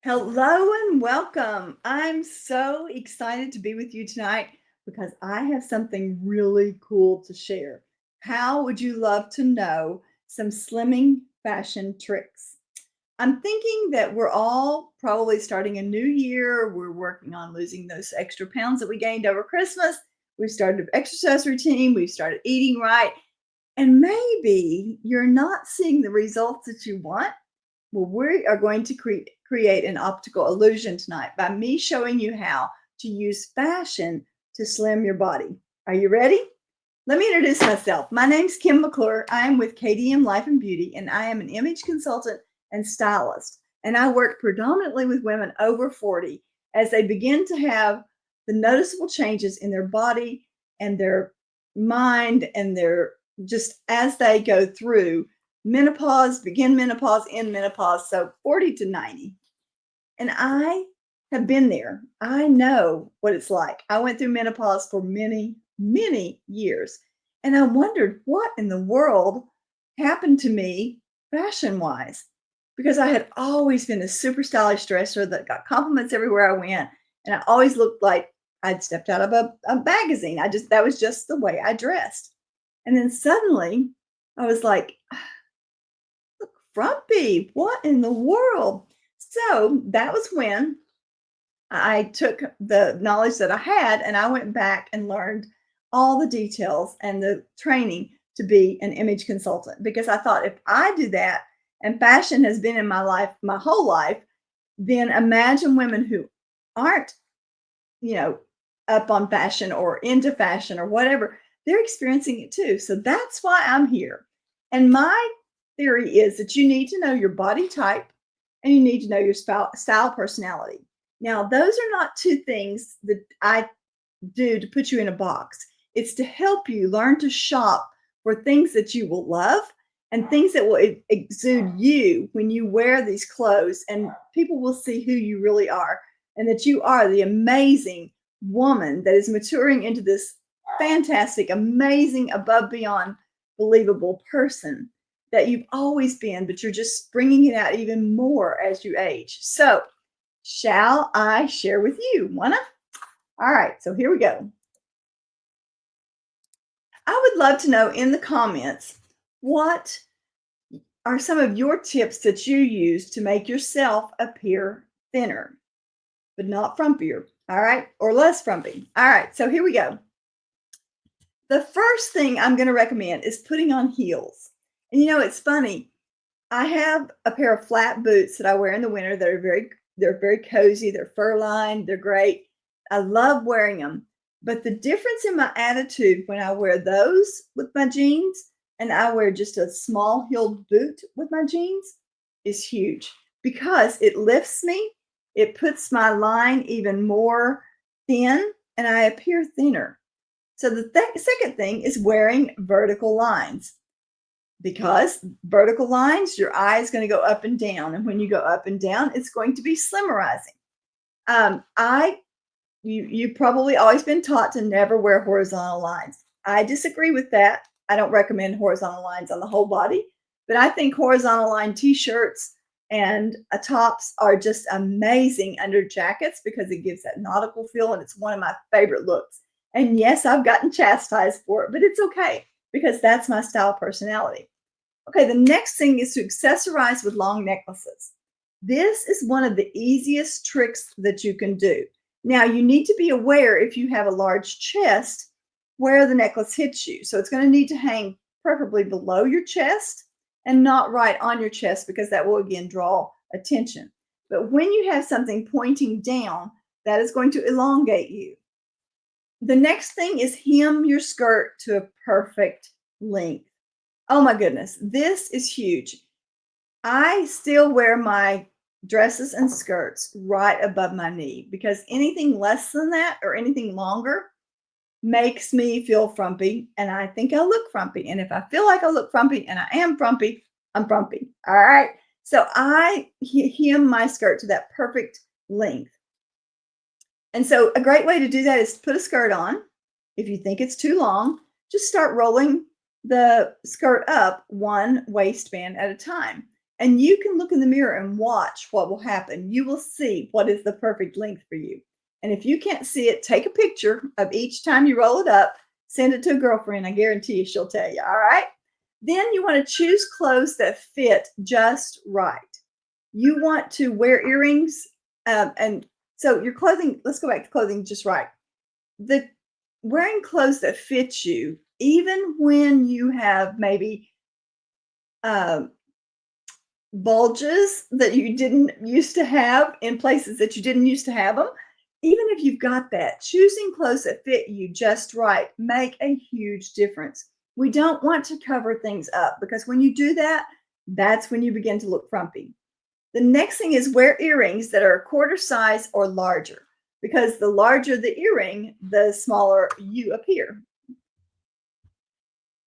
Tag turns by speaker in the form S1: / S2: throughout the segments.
S1: Hello and welcome. I'm so excited to be with you tonight because I have something really cool to share. How would you love to know some slimming fashion tricks? I'm thinking that we're all probably starting a new year. We're working on losing those extra pounds that we gained over Christmas. We've started an exercise routine. We've started eating right. And maybe you're not seeing the results that you want. Well, we are going to create an optical illusion tonight by me showing you how to use fashion to slim your body. Are you ready? Let me introduce myself. My name's Kim McClure. I am with KDM Life and Beauty, and I am an image consultant and stylist. And I work predominantly with women over 40 as they begin to have the noticeable changes in their body and their mind and their just as they go through menopause, begin menopause, end menopause, so 40 to 90. And I have been there. I know what it's like. I went through menopause for many, many years. And I wondered what in the world happened to me fashion wise, because I had always been a super stylish dresser that got compliments everywhere I went. And I always looked like I'd stepped out of a magazine. That was just the way I dressed. And then suddenly I was like, frumpy. What in the world? So that was when I took the knowledge that I had and I went back and learned all the details and the training to be an image consultant because I thought if I do that and fashion has been in my life my whole life, then imagine women who aren't, you know, up on fashion or into fashion or whatever, they're experiencing it too. So that's why I'm here. And my theory is that you need to know your body type and you need to know your style personality. Now, those are not two things that I do to put you in a box. It's to help you learn to shop for things that you will love and things that will exude you when you wear these clothes, and people will see who you really are and that you are the amazing woman that is maturing into this fantastic, amazing, above beyond believable person that you've always been, but you're just bringing it out even more as you age. So, shall I share with you? Wanna? All right, so here we go. I would love to know in the comments what are some of your tips that you use to make yourself appear thinner, but not frumpier. All right, or less frumpy. All right, so here we go. The first thing I'm going to recommend is putting on heels. And it's funny. I have a pair of flat boots that I wear in the winter that are they're very cozy, they're fur lined, they're great. I love wearing them. But the difference in my attitude when I wear those with my jeans and I wear just a small heeled boot with my jeans is huge because it lifts me, it puts my line even more thin, and I appear thinner. So the second thing is wearing vertical lines because vertical lines, your eye is going to go up and down. And when you go up and down, it's going to be slimmerizing. I you probably always been taught to never wear horizontal lines. I disagree with that. I don't recommend horizontal lines on the whole body, but I think horizontal line t-shirts and tops are just amazing under jackets because it gives that nautical feel and it's one of my favorite looks. And yes, I've gotten chastised for it, but it's okay because that's my style personality. Okay, the next thing is to accessorize with long necklaces. This is one of the easiest tricks that you can do. Now, you need to be aware if you have a large chest where the necklace hits you. So it's going to need to hang preferably below your chest and not right on your chest because that will again draw attention. But when you have something pointing down, that is going to elongate you. The next thing is hem your skirt to a perfect length. Oh my goodness, this is huge. I still wear my dresses and skirts right above my knee because anything less than that or anything longer makes me feel frumpy and I think I look frumpy. And if I feel like I look frumpy and I am frumpy, I'm frumpy. All right. So I hem my skirt to that perfect length. And so a great way to do that is to put a skirt on. If you think it's too long, just start rolling the skirt up one waistband at a time. And you can look in the mirror and watch what will happen. You will see what is the perfect length for you. And if you can't see it, take a picture of each time you roll it up, send it to a girlfriend. I guarantee you she'll tell you. All right. Then you want to choose clothes that fit just right. You want to wear earrings. And so your clothing, let's go back to clothing just right. The wearing clothes that fit you, even when you have maybe um, bulges that you didn't used to have in places that you didn't used to have them, even if you've got that, choosing clothes that fit you just right make a huge difference. We don't want to cover things up because when you do that, that's when you begin to look frumpy. The next thing is wear earrings that are a quarter size or larger because the larger the earring, the smaller you appear.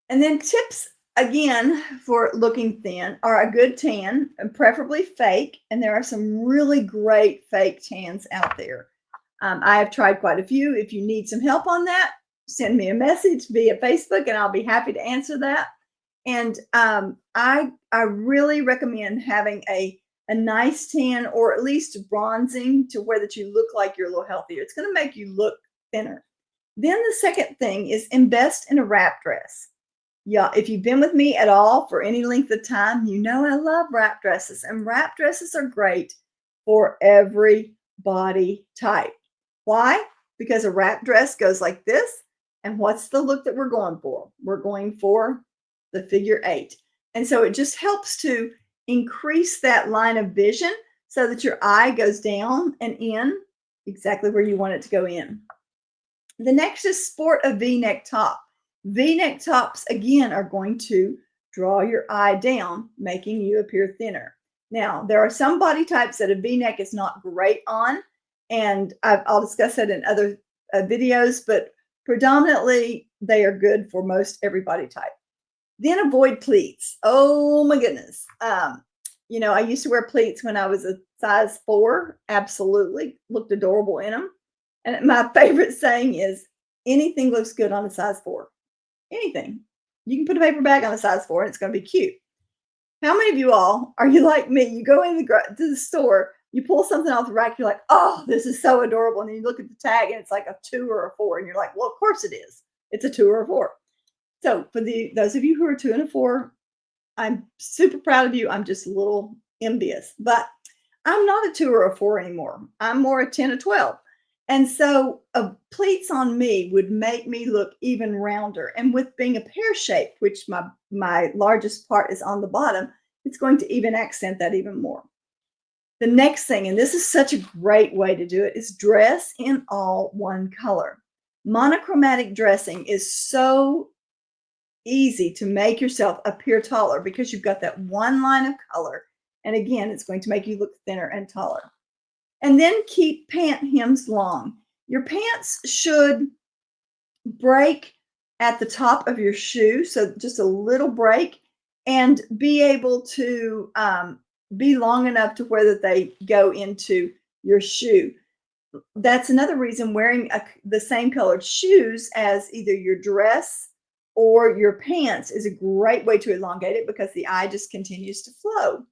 S1: And then tips again for looking thin are a good tan, and preferably fake. And there are some really great fake tans out there. I have tried quite a few. If you need some help on that, send me a message via Facebook, and I'll be happy to answer that. And I really recommend having a nice tan or at least bronzing to where that you look like you're a little healthier. It's going to make you look thinner. Then the second thing is invest in a wrap dress. Yeah, if you've been with me at all for any length of time, you know I love wrap dresses, and wrap dresses are great for every body type. Why? Because a wrap dress goes like this, and what's the look that we're going for? We're going for the figure 8. And so it just helps to increase that line of vision so that your eye goes down and in exactly where you want it to go in. The next is sport a V-neck top. V-neck tops, again, are going to draw your eye down, making you appear thinner. Now, there are some body types that a V-neck is not great on, and I'll discuss that in other videos, but predominantly they are good for most every body type. Then avoid pleats. Oh my goodness. I used to wear pleats when I was a size 4. Absolutely. Looked adorable in them. And my favorite saying is anything looks good on a size 4. Anything. You can put a paper bag on a size 4 and it's going to be cute. How many of you all are you like me? You go to the store, you pull something off the rack, you're like, oh, this is so adorable. And then you look at the tag and it's like a 2 or a 4. And you're like, well, of course it is. It's a 2 or a 4. So for those of you who are 2 and a 4, I'm super proud of you. I'm just a little envious, but I'm not a 2 or a 4 anymore. I'm more a 10 or 12. And so pleats on me would make me look even rounder. And with being a pear shape, which my largest part is on the bottom, it's going to even accent that even more. The next thing, and this is such a great way to do it, is dress in all one color. Monochromatic dressing is so easy to make yourself appear taller because you've got that one line of color. And again, it's going to make you look thinner and taller. And then keep pant hems long. Your pants should break at the top of your shoe, so just a little break, and be able to be long enough to where that they go into your shoe. That's another reason wearing the same colored shoes as either your dress or your pants is a great way to elongate it because the eye just continues to flow.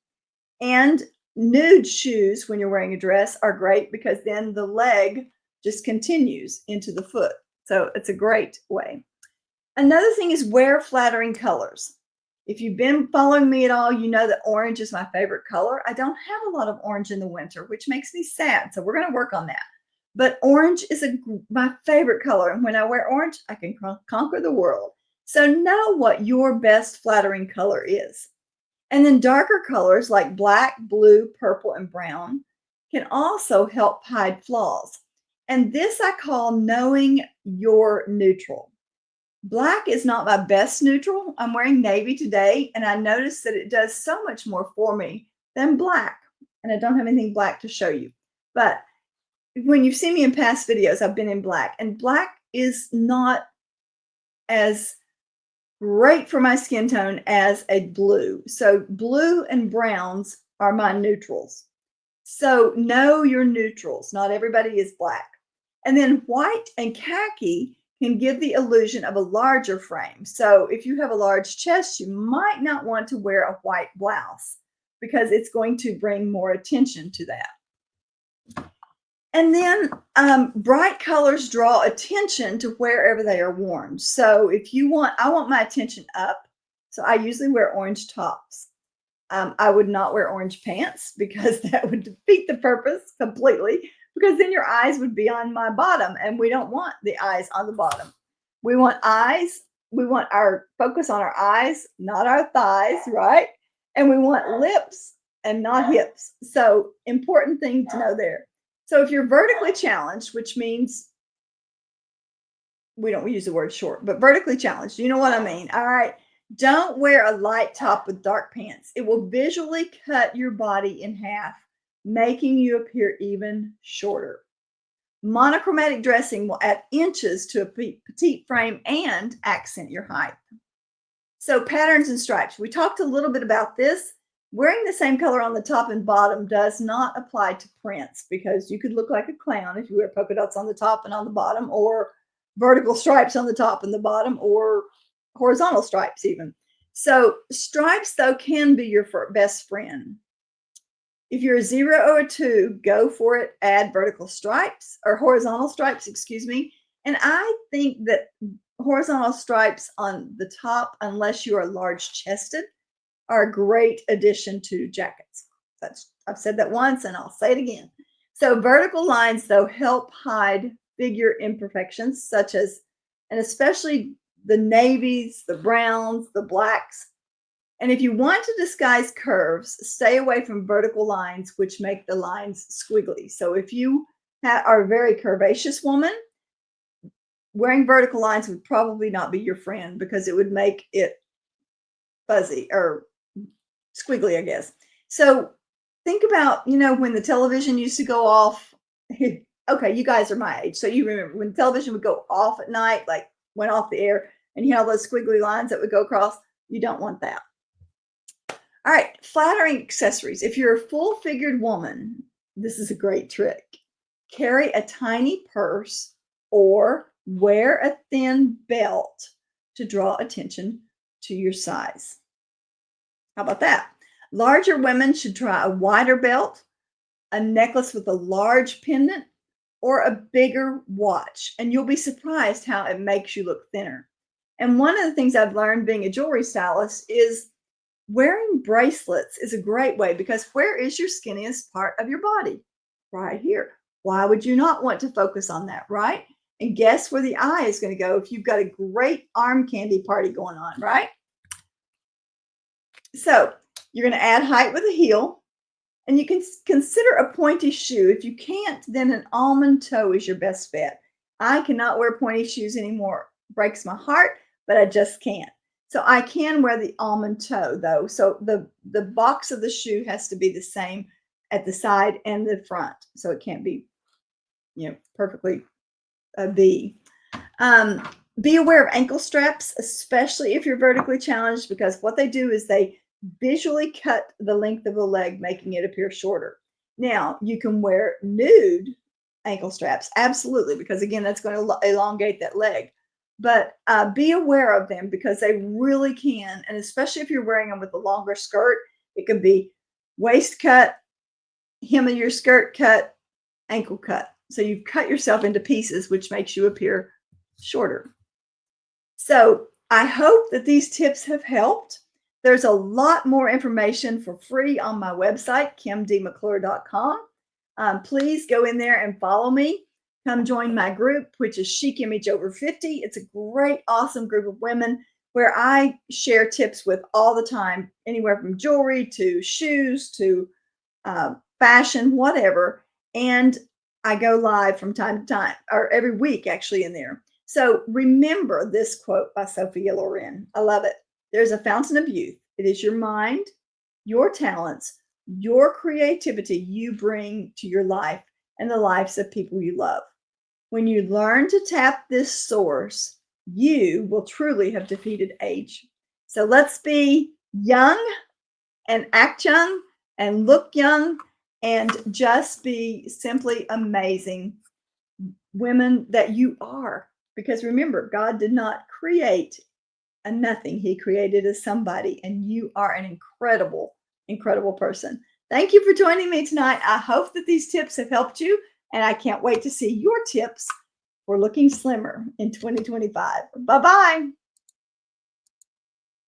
S1: And nude shoes when you're wearing a dress are great because then the leg just continues into the foot. So it's a great way. Another thing is wear flattering colors. If you've been following me at all, you know that orange is my favorite color. I don't have a lot of orange in the winter, which makes me sad. So we're going to work on that. But orange is my favorite color. And when I wear orange, I can conquer the world. So know what your best flattering color is. And then darker colors like black, blue, purple, and brown can also help hide flaws. And this I call knowing your neutral. Black is not my best neutral. I'm wearing navy today, and I noticed that it does so much more for me than black. And I don't have anything black to show you. But when you've seen me in past videos, I've been in black, and black is not as great for my skin tone as a blue. So blue and browns are my neutrals. So know your neutrals. Not everybody is black. And then white and khaki can give the illusion of a larger frame. So if you have a large chest, you might not want to wear a white blouse. because it's going to bring more attention to that. And then bright colors draw attention to wherever they are worn. So if you want, I want my attention up. So I usually wear orange tops. I would not wear orange pants because that would defeat the purpose completely, because then your eyes would be on my bottom, and we don't want the eyes on the bottom. We want eyes. We want our focus on our eyes, not our thighs, right? And we want lips and not hips. So important thing to know there. So if you're vertically challenged, which means we don't use the word short, but vertically challenged, you know what I mean? All right. Don't wear a light top with dark pants. It will visually cut your body in half, making you appear even shorter. Monochromatic dressing will add inches to a petite frame and accent your height. So patterns and stripes. We talked a little bit about this. Wearing the same color on the top and bottom does not apply to prints, because you could look like a clown if you wear polka dots on the top and on the bottom, or vertical stripes on the top and the bottom, or horizontal stripes even. So stripes, though, can be your best friend. If you're a 0 or a 2, go for it. Add vertical stripes or horizontal stripes, excuse me. And I think that horizontal stripes on the top, unless you are large chested, are a great addition to jackets. I've said that once and I'll say it again. So vertical lines, though, help hide figure imperfections, such as, and especially the navies, the browns, the blacks. And if you want to disguise curves, stay away from vertical lines, which make the lines squiggly. So if you are a very curvaceous woman, wearing vertical lines would probably not be your friend, because it would make it fuzzy or squiggly, I guess. So think about, when the television used to go off. Okay, you guys are my age, so you remember when television would go off at night, like went off the air, and you had all those squiggly lines that would go across. You don't want that. All right, flattering accessories. If you're a full-figured woman, this is a great trick. Carry a tiny purse or wear a thin belt to draw attention to your size. How about that? Larger women should try a wider belt, a necklace with a large pendant, or a bigger watch, and you'll be surprised how it makes you look thinner. And one of the things I've learned being a jewelry stylist is wearing bracelets is a great way, because where is your skinniest part of your body? Right here. Why would you not want to focus on that, right? And guess where the eye is going to go if you've got a great arm candy party going on, right? So you're going to add height with a heel, and you can consider a pointy shoe. If you can't, then an almond toe is your best bet. I cannot wear pointy shoes anymore. Breaks my heart, but I just can't. So I can wear the almond toe, though. So the box of the shoe has to be the same at the side and the front. So it can't be, perfectly a V. Be aware of ankle straps, especially if you're vertically challenged, because what they do is they visually cut the length of the leg, making it appear shorter. Now, you can wear nude ankle straps, absolutely, because again, that's going to elongate that leg. But be aware of them, because they really can, and especially if you're wearing them with a longer skirt, it could be waist cut, hem of your skirt cut, ankle cut. So you've cut yourself into pieces, which makes you appear shorter. So I hope that these tips have helped. There's a lot more information for free on my website, kimdmcclure.com. Please go in there and follow me. Come join my group, which is Chic Image Over 50. It's a great, awesome group of women where I share tips with all the time, anywhere from jewelry to shoes to fashion, whatever. And I go live from time to time, or every week actually, in there. So remember this quote by Sophia Loren. I love it. There's a fountain of youth. It is your mind, your talents, your creativity you bring to your life and the lives of people you love. When you learn to tap this source, you will truly have defeated age. So let's be young and act young and look young and just be simply amazing women that you are. Because remember, God did not create a nothing. He created a somebody, and you are an incredible incredible person. Thank you for joining me tonight. I hope that these tips have helped you, and I can't wait to see your tips for looking slimmer in 2025. Bye-bye.